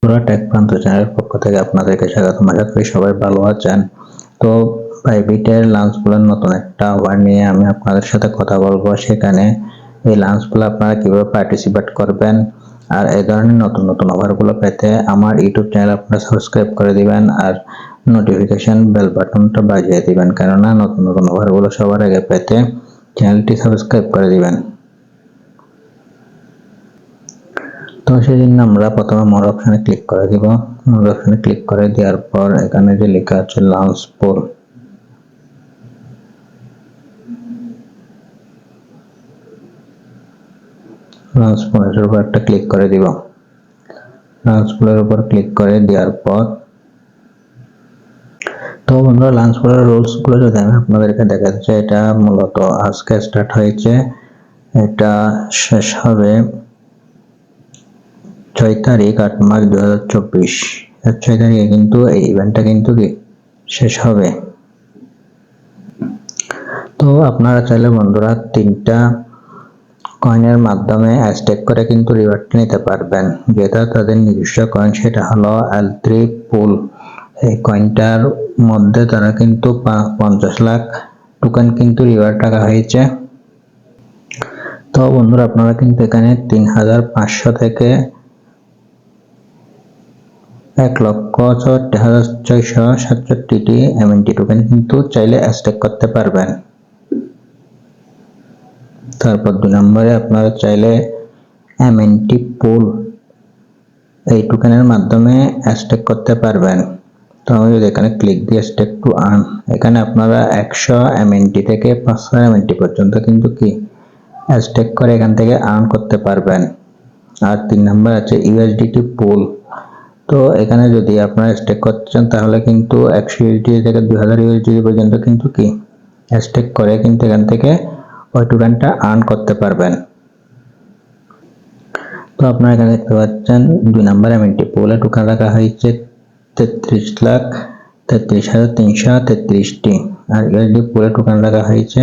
পুরা টেক প্রান্ত চ্যানেলের পক্ষ থেকে আপনাদেরকে স্বাগতম। আশা করি সবাই ভালো আছেন। তো বাইবিটের লাঞ্চগুলোর নতুন একটা অফার নিয়ে আমি আপনাদের সাথে কথা বলবো। সেখানে এই লাঞ্চগুলো আপনারা কিভাবে পার্টিসিপেট করবেন আর এই ধরনের নতুন নতুন অফারগুলো পেতে আমার ইউটিউব চ্যানেল আপনারা সাবস্ক্রাইব করে দিবেন আর নোটিফিকেশন বেল বাটনটা বাজিয়ে দিবেন, কেননা নতুন নতুন অফারগুলো সবার আগে পেতে চ্যানেলটি সাবস্ক্রাইব করে দিবেন। তো সেজন্য আমরা প্রথমে মোর অপশনে ক্লিক করে দিব। মোর অপশনে ক্লিক করে দেওয়ার পর এখানে যে লেখা আছে লঞ্চ পুল, লঞ্চ পুলের উপর একটা ক্লিক করে দিব। লঞ্চ পুলের উপর ক্লিক করে দেওয়ার পর তো বন্ধুরা লাঞ্চ পুলের রুলস গুলো যদি আমি আপনাদেরকে দেখাচ্ছি, এটা মূলত আজকে স্টার্ট হয়েছে, এটা শেষ হবে 6 তারিখ 8 মার্চ 2024। 6 তারিখে কিন্তু এই ইভেন্টটা কিন্তু কি শেষ হবে। তো আপনারা চাইলে বন্ধুরা 3টা কয়েনের মাধ্যমে হ্যাশট্যাগ করে কিন্তু রিওয়ার্ডটা নিতে পারবেন, যেটা তাদের নিজস্ব কয়েন, সেটা হলো L3 পুল। এই কয়েনটার মধ্যে তারা কিন্তু 50 লাখ টোকেন কিন্তু রিওয়ার্ড রাখা হয়েছে। তো বন্ধুরা আপনারা কিন্তু এখানে 3500 থেকে 1,64,667টি MNT টোকেন কিন্তু চাইলে হ্যাশট্যাগ করতে পারবেন। তারপর 2 নম্বরে আপনারা চাইলে MNT পুল এই টোকেনের মাধ্যমে হ্যাশট্যাগ করতে পারবেন। তো আমি যদি এখানে ক্লিক দিয়ে স্টেক টু আর্ন, এখানে আপনারা 100 MNT থেকে 500 MNT পর্যন্ত কিন্তু কি হ্যাশট্যাগ করে এখান থেকে আর্ন করতে পারবেন। আর 3 নম্বর আছে USDT পুল। তো এখানে যদি আপনারা স্টেক করছেন তাহলে কিন্তু 100 USDT থেকে 2000 USDT পর্যন্ত কিন্তু কি স্টেক করে কিন্তু এখান থেকে ওই টোকেনটা আর্ন করতে পারবেন। তো আপনারা এখানে দেখতে পাচ্ছেন 2 নম্বর MNT পুলে টোকেন রাখা হয়েছে 33,33,333টি, আর USD পুলে টোকেন রাখা হয়েছে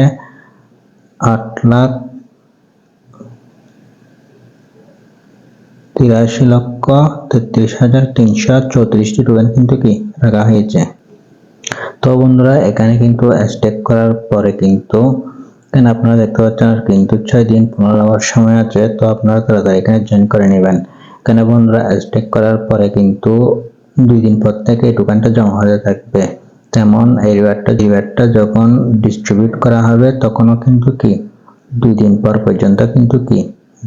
8,83,33,334টি টোকেন কিন্তু কি রাখা হয়েছে। তো বন্ধুরা এখানে কিন্তু স্টেক করার পরে কিন্তু এখানে আপনারা দেখতে পাচ্ছেন আর কিন্তু 6 দিন 15 আওয়ার সময় আছে। তো আপনারা তাড়াতাড়ি এখানে জয়েন করে নেবেন। এখানে বন্ধুরা স্টেক করার পরে কিন্তু 2 দিন পর থেকে এই টোকেনটা জমা হতে থাকবে। তেমন এই রিওয়ার্ডটা যখন ডিস্ট্রিবিউট করা হবে তখনও কিন্তু কি 2 দিন পর পর্যন্ত কিন্তু কি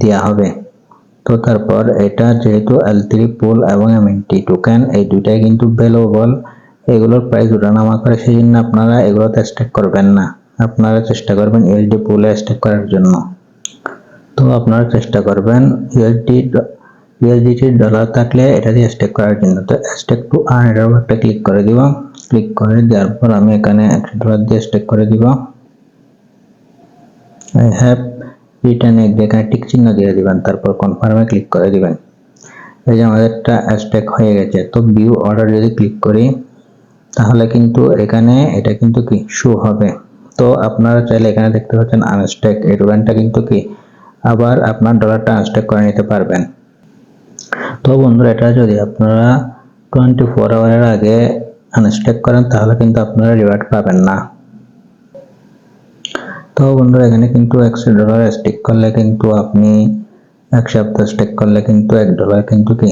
দেওয়া হবে। তো তারপর এটা যেহেতু L3 পুল এবং MNT টোকেন এই দুইটাই কিন্তু ভ্যালুয়েবল, এগুলোর প্রাইস ওঠানামা করে, সেই জন্য আপনারা এগুলোতে স্টেক করবেন না। আপনারা চেষ্টা করবেন USD পুলে স্টেক করার জন্য। তো আপনারা চেষ্টা করবেন USDT ডলার থাকলে এটা দিয়ে স্টেক করার জন্য। তো স্টেক টু আর্ন এর উপর একটা ক্লিক করে দিব। ক্লিক করে দেওয়ার পর আমি এখানে $100 দিয়ে স্টেক করে দিব। I have written এখানে টিক চিহ্ন দিয়ে দিবেন, তারপর কনফার্মে ক্লিক করে দিবেন। এই যে আমাদেরটা স্টেক হয়ে গেছে। তো ভিউ অর্ডার যদি ক্লিক করি তাহলে কিন্তু এখানে এটা কিন্তু কি শো হবে। তো আপনারা চাইলে এখানে দেখতে পাচ্ছেন আনস্টেক, এই টোকেনটা কিন্তু কি আবার আপনার ডলারটা আনস্টেক করে নিতে পারবেন। তো বন্ধুরা এটা যদি আপনারা 24 আওয়ারের আগে আনস্টেক করেন তাহলে কিন্তু আপনারা রিওয়ার্ড পাবেন না। তো বন্ধুরা এখানে কিন্তু $100 স্টেক করলে কিন্তু আপনি 1 সপ্তাহ স্টেক করলে কিন্তু $1 কিন্তু কি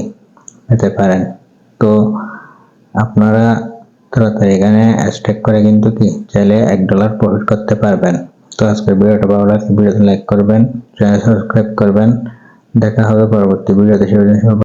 পেতে পারেন। তো আপনারা তাড়াতাড়ি এখানে স্টেক করে কিন্তু কি চাইলে $1 প্রফিট করতে পারবেন। তো আজকের ভিডিওটা ভালো লাগলে ভিডিওতে লাইক করবেন, চ্যানেল সাবস্ক্রাইব করবেন। দেখা হবে পরবর্তী ভিডিওতে।